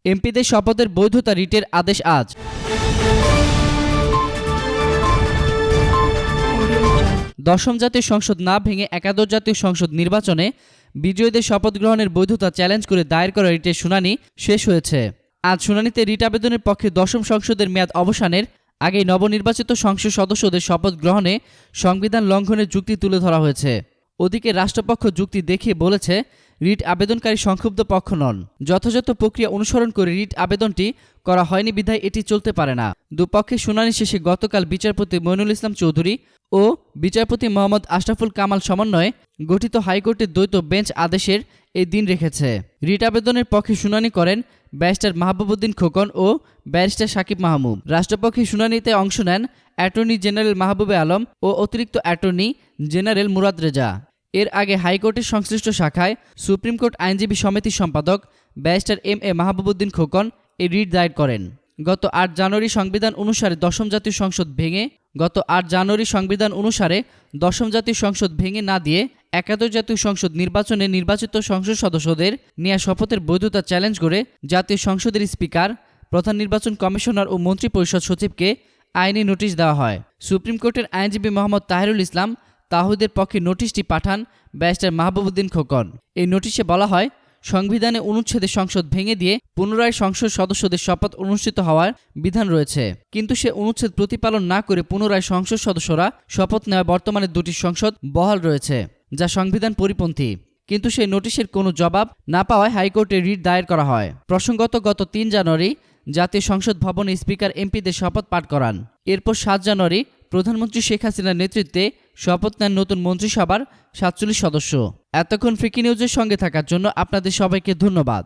এমপিদের শপথের বৈধতা রিটের আদেশ আজ। দশম জাতীয় সংসদ না ভেঙে একাদশ জাতীয় সংসদ নির্বাচনে বিজয়ীদের শপথ গ্রহণের বৈধতা চ্যালেঞ্জ করে দায়ের করা রিটের শুনানি শেষ হয়েছে। আজ শুনানিতে রিট আবেদনের পক্ষে দশম সংসদের মেয়াদ অবসানের আগেই নবনির্বাচিত সংসদ সদস্যদের শপথ গ্রহণে সংবিধান লঙ্ঘনের যুক্তি তুলে ধরা হয়েছে। ওদিকে রাষ্ট্রপক্ষ যুক্তি দেখিয়ে বলেছে, রিট আবেদনকারী সংক্ষুব্ধ পক্ষ নন। যথাযথ প্রক্রিয়া অনুসরণ করে রিট আবেদনটি করা হয়নি বিধায় এটি চলতে পারে না। দুপক্ষের শুনানি শেষে গতকাল বিচারপতি মইনুল ইসলাম চৌধুরী ও বিচারপতি মোহাম্মদ আশরাফুল কামাল সমন্বয়ে গঠিত হাইকোর্টের দ্বৈত বেঞ্চ আদেশের এই দিন রেখেছে। রিট আবেদনের পক্ষে শুনানি করেন ব্যারিস্টার মাহবুবউদ্দিন খোকন ও ব্যারিস্টার সাকিব মাহমুদ। রাষ্ট্রপক্ষে শুনানিতে অংশ নেন অ্যাটর্নি জেনারেল মাহবুবে আলম ও অতিরিক্ত অ্যাটর্নি জেনারেল মুরাদ রেজা। এর আগে হাইকোর্টের সংশ্লিষ্ট শাখায় সুপ্রিম কোর্ট আইনজীবী সমিতির সম্পাদক ব্যারিস্টার এম.এ মাহবুবউদ্দিন খোকন এই রিট দায়ের করেন। গত ৮ জানুয়ারি সংবিধান অনুসারে দশম জাতীয় সংসদ ভেঙে না দিয়ে একাদশ জাতীয় সংসদ নির্বাচনে নির্বাচিত সংসদ সদস্যদের নেয়া শপথের বৈধতা চ্যালেঞ্জ করে জাতীয় সংসদের স্পিকার, প্রধান নির্বাচন কমিশনার ও মন্ত্রিপরিষদ সচিবকে আইনি নোটিশ দেওয়া হয়। সুপ্রিম কোর্টের আইনজীবী মোহাম্মদ তাহিরুল ইসলাম তাহিদের পক্ষে নোটিশটি পাঠান ব্যারিস্টার মাহবুবউদ্দিন খোকন। এই নোটিশে বলা হয়, সংবিধানে অনুচ্ছেদে সংসদ ভেঙে দিয়ে পুনরায় সংসদ সদস্যদের শপথ অনুষ্ঠিত হওয়ার বিধান রয়েছে, কিন্তু সে অনুচ্ছেদ প্রতিপালন না করে পুনরায় সংসদ সদস্যরা শপথ নেওয়া বর্তমানে দুটি সংসদ বহাল রয়েছে, যা সংবিধান পরিপন্থী। কিন্তু সেই নোটিশের কোনো জবাব না পাওয়ায় হাইকোর্টে রিট দায়ের করা হয়। প্রসঙ্গত, গত ৩ জানুয়ারি জাতীয় সংসদ ভবনে স্পিকার এমপিদের শপথ পাঠ করান। এরপর ৭ জানুয়ারি প্রধানমন্ত্রী শেখ হাসিনার নেতৃত্বে শপথ নেন নতুন মন্ত্রিসভার ৪৭ সদস্য। এতক্ষণ ফ্রিকি নিউজের সঙ্গে থাকার জন্য আপনাদের সবাইকে ধন্যবাদ।